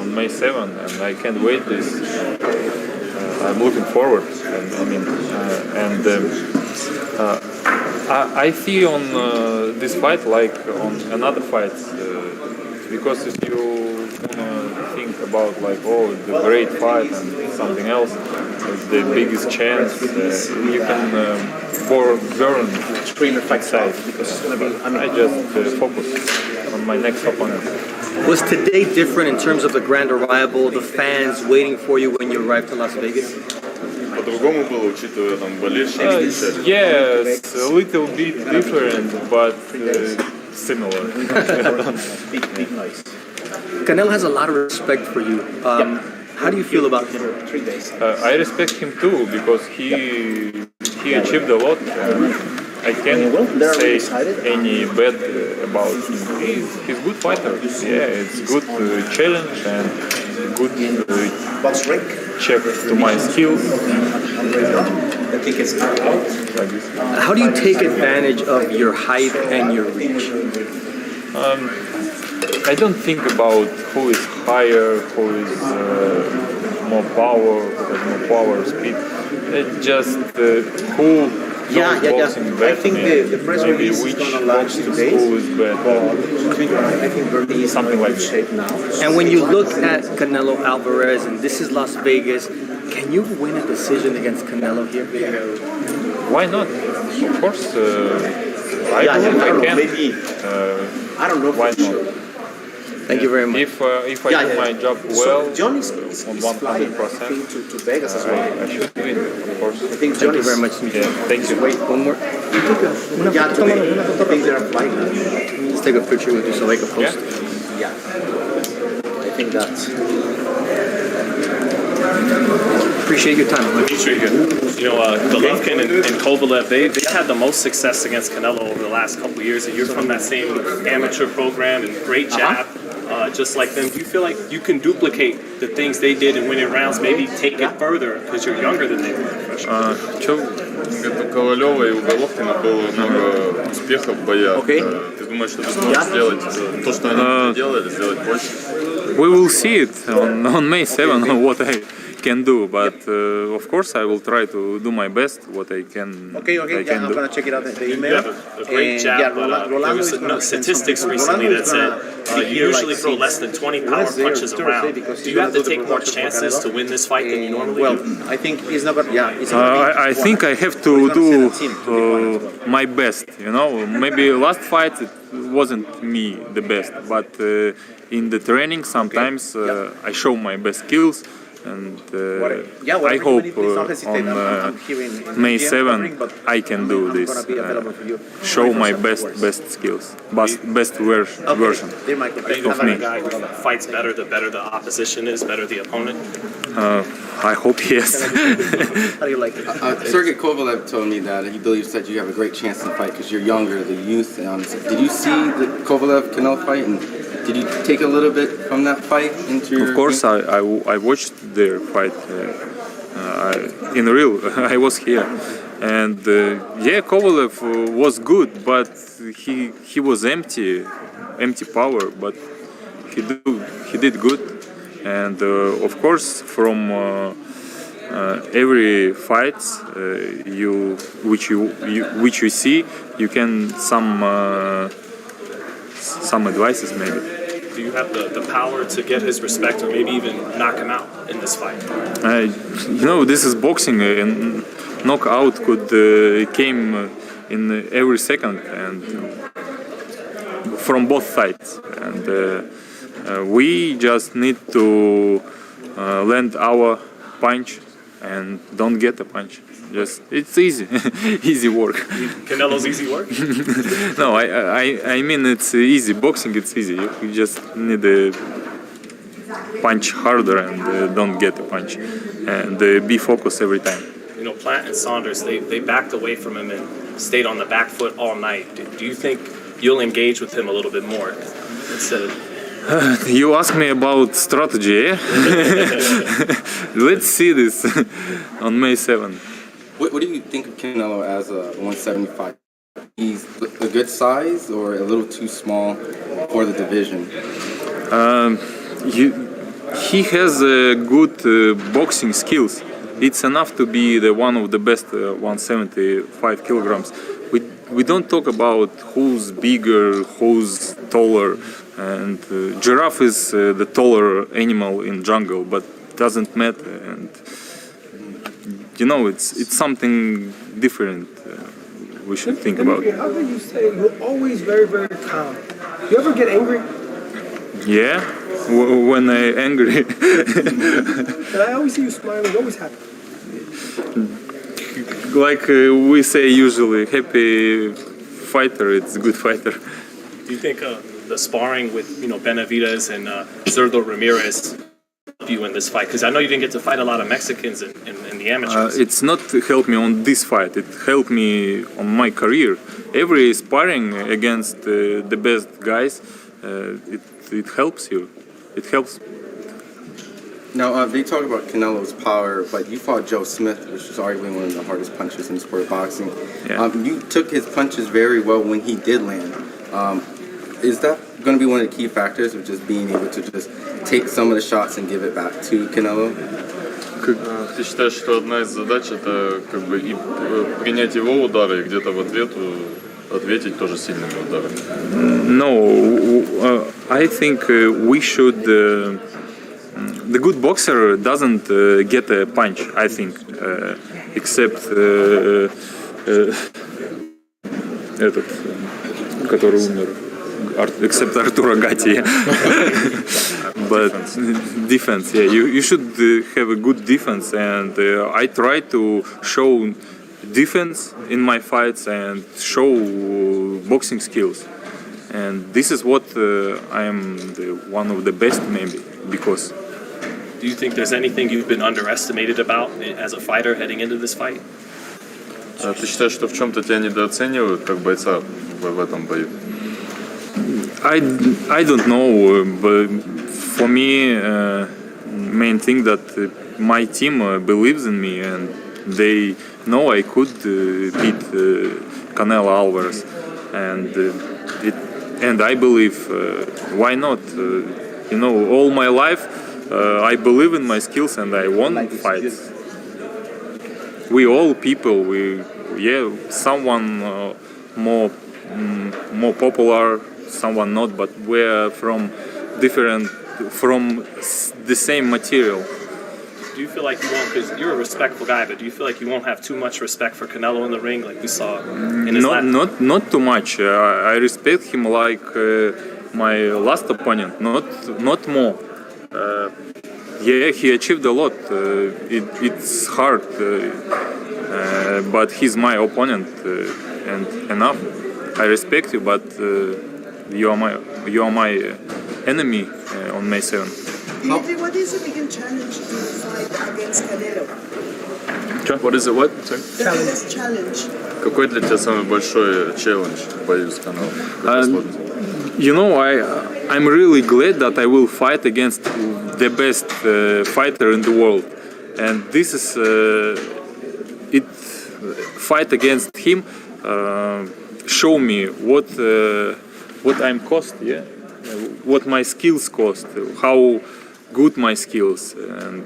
on May 7th, and I can't wait this. I'm looking forward. I see on this fight like on another fights, because if you think about like, oh, the great fight and something else, the biggest chance, you can burn streamer fight side because it's going to be. I just focus on my next opponent. Was today different in terms of the grand arrival, the fans waiting for you when you arrived to Las Vegas? По-другому было, учитывая там болельщиков? Yes, a little bit different, but similar. Big noise. Canelo has a lot of respect for you. How do you feel about him? 3 days. I respect him too because he achieved a lot. I can't say any bad about him. He's a good fighter. Yeah, it's good challenge and good check to my skills. How do you take advantage of your height and your reach? I don't think about who is higher, who is more power, who has more power, speed. It's just who. I think the press release is going to launch today. I think Bernie is something like shape now. And when you look at Canelo Alvarez, and this is Las Vegas, can you win a decision against Canelo here? Why not? Of course, I can. Maybe. I don't know. Why not? Thank you very much. If I do my job well, so John is on 100%, to Vegas as well. I should win, of course. I think Thank you very much. Yeah, thank you. Wait, One more. yeah, today. I think they're flying now. Let's take a picture with you so I can post. Yeah. I think that's. Appreciate your time. Golovkin and Kovalev, they had the most success against Canelo over the last couple of years, and you're from that same amateur program and great jab, just like them. Do you feel like you can duplicate the things they did in winning rounds, maybe take it further because you're younger than they were? У Ковалева и у Головкина было много успехов в боях. Ты думаешь, что ты сможешь сделать то, что они делали, сделать больше? We will see it on May 7th what I can do, but of course I will try to do my best what I can. Okay, I yeah, can I'm do. gonna check it out. The You email. have a great jab, there was statistics recently that said you usually throw less than 20 power punches around. Do you have to take more chances to win this fight than you normally Well, do? I think he's not gonna. Yeah, it's I think I have to do my best. Maybe last fight it wasn't me the best, but in the training sometimes I show my best skills. And I hope on May 7th I can do this, show my best skills, best version Are you of the me. guy who fights better, the better the opposition is, better the opponent? I hope yes. How do you like it? Sergey Kovalev told me that he believes that you have a great chance to fight because you're younger, the youth. Did you see the Kovalev-Canelo fight, and did you take a little bit from that fight into your... Of course, I watched their fight in real. I was here, and Kovalev was good, but he was empty power, but he did good, and of course from every fight which you see, you can some advices maybe. Do you have the power to get his respect or maybe even knock him out in this fight? This is boxing, and knockout could came in every second and from both sides. And we just need to land our punch and don't get a punch. It's easy, easy work. Canelo's easy work? No, I mean it's easy. Boxing, it's easy. You just need to punch harder and don't get a punch, and be focused every time. Plant and Saunders, they backed away from him and stayed on the back foot all night. Do you think you'll engage with him a little bit more instead of... You ask me about strategy, eh? Let's see this on May 7th. What do you think of Canelo as a 175? He's a good size or a little too small for the division? he has good boxing skills. It's enough to be the one of the best 175 kilograms. We don't talk about who's bigger, who's taller, and giraffe is the taller animal in jungle, but doesn't matter. And you know, it's something different. We should think about. How can you say you're always very, very calm? You ever get angry? Yeah, when I'm angry. And I always see you smiling, you're always happy. Like we say usually, happy fighter, it's good fighter. Do you think the sparring with Benavidez and Zurdo Ramirez helped you in this fight? Because I know you didn't get to fight a lot of Mexicans in the amateurs. It's not helped me on this fight. It helped me on my career. Every sparring against the best guys, it helps you. It helps. Now, they talk about Canelo's power, but you fought Joe Smith, which is arguably one of the hardest punchers in the sport of boxing. Yeah. You took his punches very well when he did land. Is that going to be one of the key factors of just being able to just take some of the shots and give it back to Canelo? Ты считаешь, что одна из задач это как бы и принять его удары, и где-то в ответ ответить тоже сильными ударами? No, I think we should. The good boxer doesn't get a punch, I think, except этот, который умер, except Arturo Gatti. But defense, yeah, you should have a good defense, and I try to show defense in my fights and show boxing skills, and this is what I am one of the best, maybe, because. Do you think there's anything you've been underestimated about as a fighter heading into this fight? Ты считаешь, что в чем-то тебя недооценивают как бойца в этом бою? I don't know, but for me, main thing that my team believes in me and they know I could beat Canelo Alvarez, and I believe why not? All my life I believe in my skills and I won fights. We all people, someone more popular, someone not, but we're from the same material. Do you feel like you won't, because you're a respectful guy, but do you feel like you won't have too much respect for Canelo in the ring like we saw in his last? Not too much. I respect him like my last opponent, not more. He achieved a lot. It's hard, but he's my opponent, and enough. I respect you, but you are my enemy on May 7th. Dmitry, what is the biggest challenge to fight against Canelo? What is it? What? Sorry? The biggest challenge. Какой для тебя самый большой челлендж в бою с Канело? I'm really glad that I will fight against the best fighter in the world, and this is fight against him. Show me what I'm cost, what my skills cost, how good my skills, and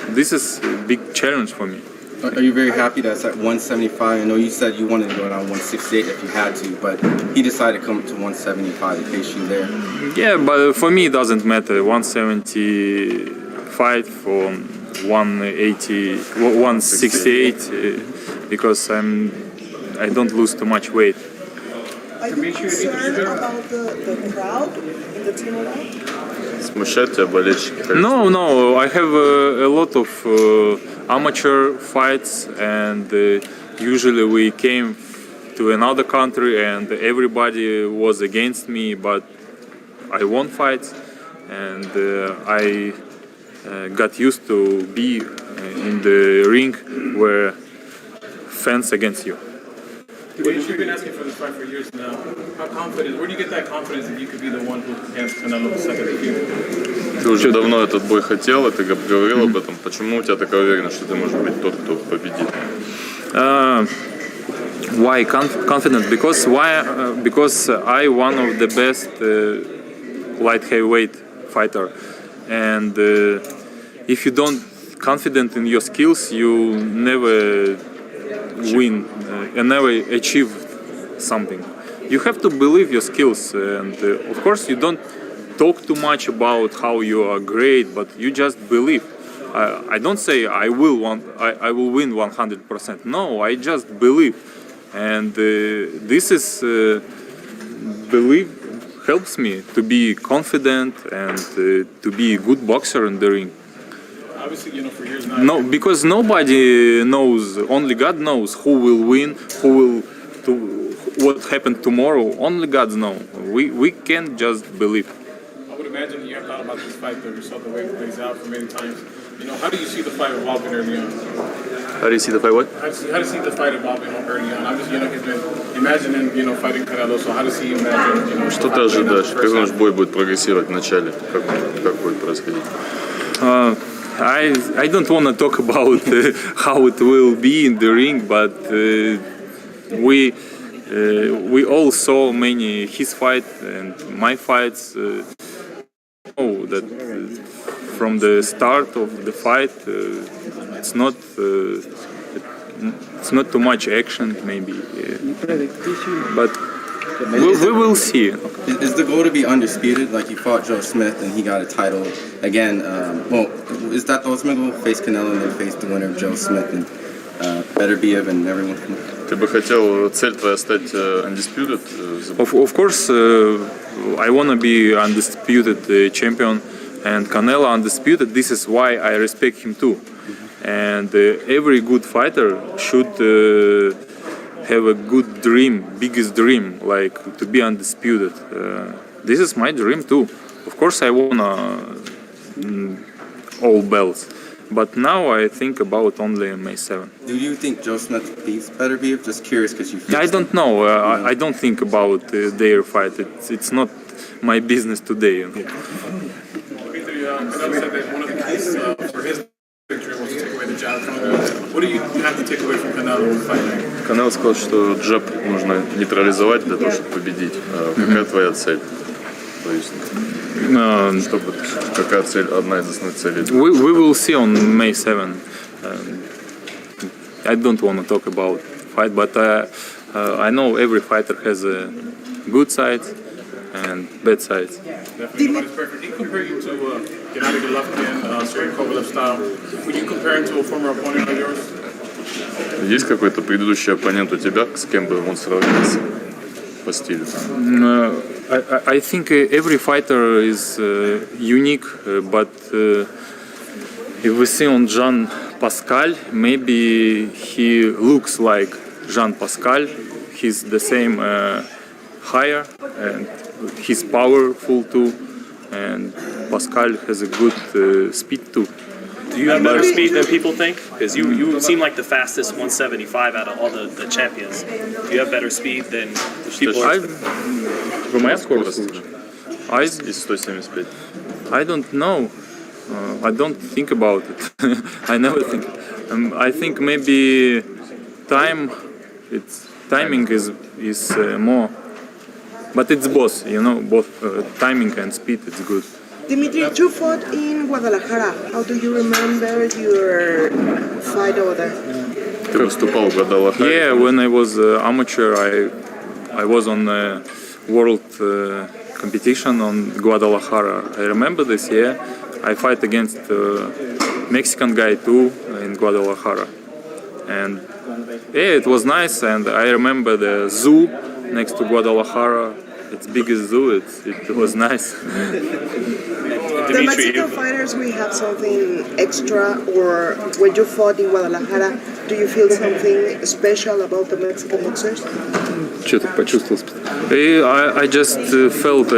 this is a big challenge for me. Are you very happy that it's at 175? I know you said you wanted to go down 168 if you had to, but he decided to come to 175 in case you there. Yeah, but for me it doesn't matter. 175 or 180, 168, because I don't lose too much weight. Are you concerned about the crowd in the team around? Смущают тебя болельщики? No, I have a lot of amateur fights, and usually we came to another country and everybody was against me, but I won fights, and I got used to be in the ring where fans against you. You've been asking for this fight for years now. How confident? Where do you get that confidence that you could be the one who against Canelo the second defeat? Ты уже давно этот бой хотел, и ты говорил об этом. Почему у тебя такая уверенность, что ты можешь быть тот, кто победит? Why confident? Because I one of the best light heavyweight fighter, and if you don't confident in your skills, you never win and never achieve something. You have to believe your skills, and of course you don't talk too much about how you are great, but you just believe. I don't say I will win 100%. No, I just believe, and this is belief helps me to be confident and to be a good boxer in the ring. Obviously, for years now. No, because nobody knows. Only God knows who will win, what happened tomorrow. Only God knows. We can't just believe. I would imagine you have thought about this fight, though. You saw the way it plays out for many times. How do you see the fight evolving early on? How do you see the fight? What? How do you see the fight evolving early on? Obviously, he's been imagining, fighting Canelo. So how does he imagine? Что ты ожидаешь? Как наш бой будет прогрессировать в начале? Как будет происходить? I don't want to talk about how it will be in the ring, but we all saw many his fight and my fights. Know that from the start of the fight, it's not too much action, maybe, but we will see. Is the goal to be undisputed, like you fought Joe Smith and he got a title again? Is that the ultimate goal? Face Canelo and then face the winner of Joe Smith and better Biev and everyone? Ты бы хотел, цель твоя стать undisputed? Of course, I want to be undisputed champion, and Canelo undisputed. This is why I respect him too. And every good fighter should have a good dream, biggest dream, like to be undisputed. This is my dream too. Of course, I want all belts. But now I think about only May 7. Do you think Joe Smith beats better Biev? Just curious because you. I don't know. I don't think about their fight. It's not my business today. Dmitry, Canelo said that one of the keys for his victory was to take away the jab from him. What do you have to take away from Canelo in fighting? Канelo сказал, что джеб нужно нейтрализовать для того, чтобы победить. Какая твоя цель? То есть, чтобы какая цель, одна из основных целей? We will see on May 7. I don't want to talk about fight, but I know every fighter has a good side and bad sides. Definitely nobody's perfect. He compared you to Gennady Golovkin, Sergey Kovalev style. Would you compare him to a former opponent of yours? Есть какой-то предыдущий оппонент у тебя, с кем бы он сравнился по стилю? I think every fighter is unique, but if we see on Jean Pascal, maybe he looks like Jean Pascal. He's the same higher, and he's powerful too, and Pascal has a good speed too. Do you have better speed than people think? Because you seem like the fastest 175 out of all the champions. Do you have better speed than people are? Моя скорость лучше. Из 175. I don't know. I don't think about it. I never think. I think maybe timing is more, but it's both. Both timing and speed. It's good. Dmitry, you fought in Guadalajara. How do you remember your fight over there? Ты выступал в Гвадалахаре? Yeah, when I was amateur, I was on world competition on Guadalajara. I remember this year. I fight against Mexican guy too in Guadalajara, and yeah, it was nice. And I remember the zoo next to Guadalajara. It's biggest zoo. It was nice. The Mexican fighters, we have something extra, or when you fought in Guadalajara, do you feel something special about the Mexican boxers? Что ты почувствовал? I just felt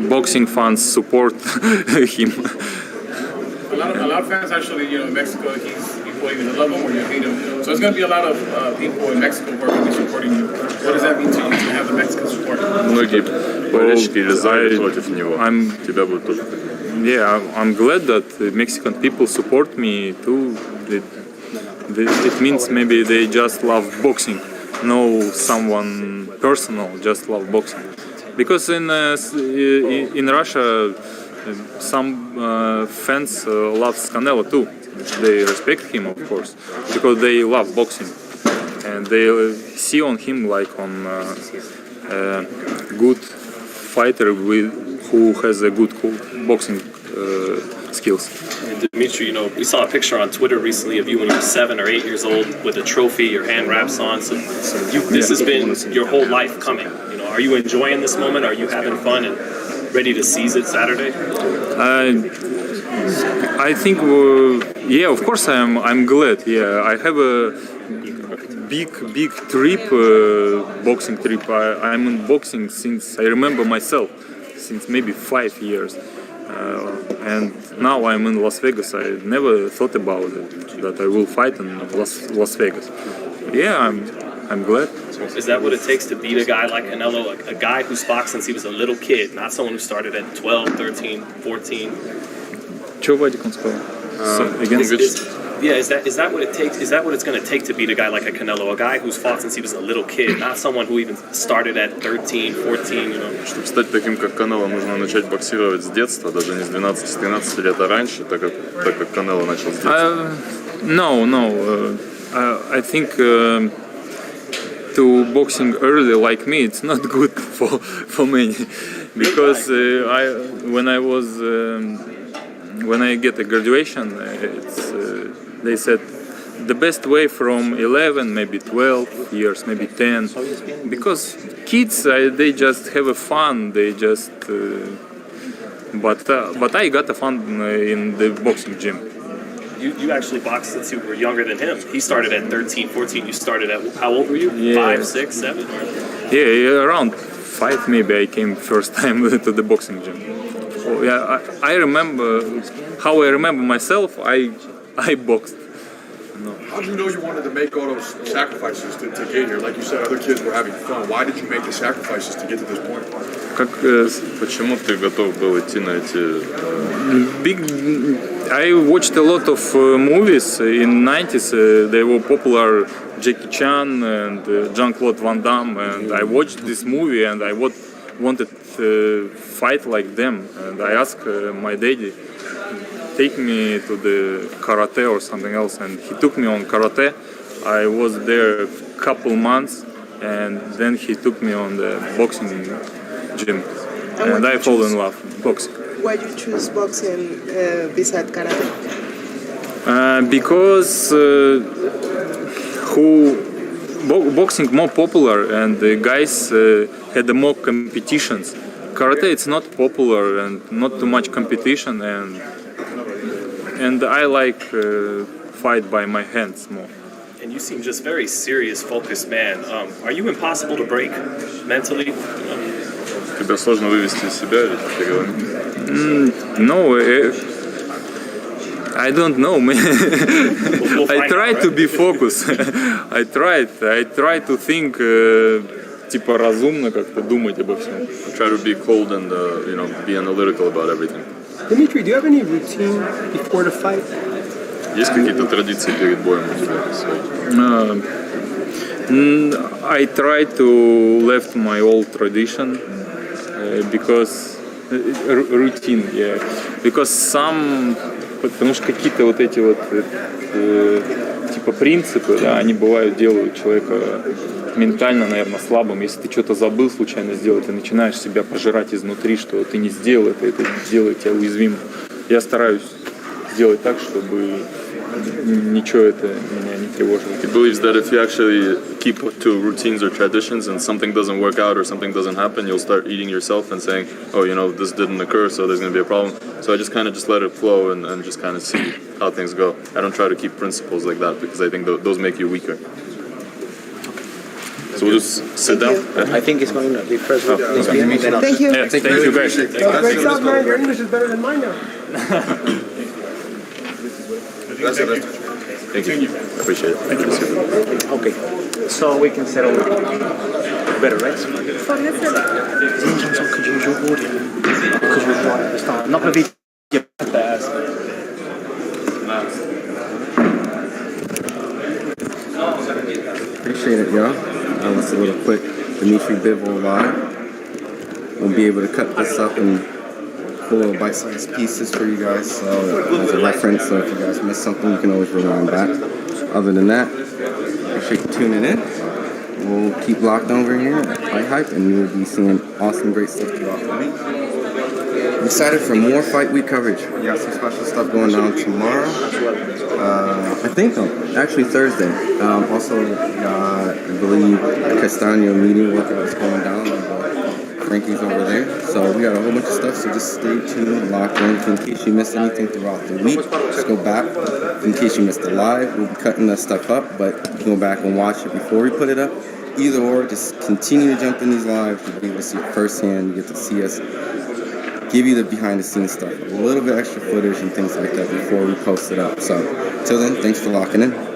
boxing fans support him. A lot of fans actually, in Mexico, people either love him or you hate him. So there's going to be a lot of people in Mexico who are going to be supporting you. What does that mean to you to have the Mexican support? Многие болельщики или за против него. Тебя будут тоже. Yeah, I'm glad that Mexican people support me too. It means maybe they just love boxing, know someone personal, just love boxing. Because in Russia, some fans loves Canelo too. They respect him, of course, because they love boxing, and they see on him like on a good fighter who has a good boxing skills. And Dmitry, you know, we saw a picture on Twitter recently of you when you were 7 or 8 years old with a trophy, your hand wraps on. So this has been your whole life coming. You know, are you enjoying this moment? Are you having fun and ready to seize it Saturday? I think, yeah, of course I'm glad. Yeah, I have a big trip, boxing trip. I'm in boxing since I remember myself, since maybe 5 years. And now I'm in Las Vegas. I never thought about it, that I will fight in Las Vegas. Yeah, I'm glad. Is that what it takes to beat a guy like Canelo, a guy who's boxed since he was a little kid, not someone who started at 12, 13, 14? Что Вадик он сказал? Yeah, is that what it takes? Is that what it's going to take to beat a guy like a Canelo, a guy who's fought since he was a little kid, not someone who even started at 13, 14, you know? Чтобы стать таким, как Канело, нужно начать боксировать с детства, даже не с 12-13 лет, а раньше, так как Канело начал с детства. No. I think to boxing early like me, it's not good for many, because when I get a graduation, they said the best way from 11, maybe 12 years, maybe 10, because kids they just have a fun. They just but I got a fun in the boxing gym. You actually boxed since you were younger than him. He started at 13, 14. You started at, how old were you? Yeah. 5, 6, 7? Yeah, around 5 maybe I came first time to the boxing gym. Oh, yeah, I remember how I remember myself. I boxed. How did you know you wanted to make all those sacrifices to get here? Like you said, other kids were having fun. Why did you make the sacrifices to get to this point? Почему ты готов был идти на эти? I watched a lot of movies in 90s. They were popular, Jackie Chan and Jean-Claude Van Damme, and I watched this movie and I wanted to fight like them. And I asked my daddy, take me to the karate or something else, and he took me on karate. I was there a couple months, and then he took me on the boxing gym, and I fall in love with boxing. Why did you choose boxing beside karate? Because boxing more popular, and the guys had more competitions. Karate it's not popular and not too much competition, and I like fight by my hands more. And you seem just very serious, focused man. Are you impossible to break mentally? Тебя сложно вывести из себя, ведь ты говоришь? No, I don't know, man. I try to be focused. I try to think, типа разумно как-то думать обо всем. Try to be cold and be analytical about everything. Dmitry, do you have any routine before the fight? Есть какие-то традиции перед боем у тебя? I try to left my old tradition because routine, yeah. Because потому что какие-то вот эти вот типа принципы, да, они бывают делают человека ментально, наверное, слабым. Если ты что-то забыл случайно сделать, ты начинаешь себя пожирать изнутри, что ты не сделал это делает тебя уязвимым. Я стараюсь сделать так, чтобы ничего это меня не тревожило. He believes that if you actually keep to routines or traditions and something doesn't work out or something doesn't happen, you'll start eating yourself and saying, oh, this didn't occur, so there's going to be a problem. So I just kind of just let it flow and just kind of see how things go. I don't try to keep principles like that because I think those make you weaker. So we'll just sit down. I think it's going to be first. Thank you. Yeah, thank you guys. Great job, man. Your English is better than mine now. Thank you. I appreciate it. Thank you. Okay, so we can settle better, right? Could you use your audio? Because we're right at the start. Not going to be your best. Appreciate it, y'all. That was a little quick Dmitry Bivol live. We'll be able to cut this up in couple little bite-sized pieces for you guys, so as a reference. So if you guys miss something, you can always rewind back. Other than that, appreciate you tuning in. We'll keep locked over here at FightHype, and you will be seeing awesome, great stuff throughout the week. I'm excited for more Fight Week coverage. We got some special stuff going down tomorrow. I think actually Thursday. Also, I believe Castano media workout is going down. Frankie's over there. So we got a whole bunch of stuff, so just stay tuned, locked in case you missed anything throughout the week. Just go back. In case you missed the live, we'll be cutting that stuff up, but you can go back and watch it before we put it up. Either or, just continue to jump in these lives. You'll be able to see it firsthand. You get to see us give you the behind the scenes stuff, a little bit extra footage and things like that before we post it up. So till then, thanks for locking in.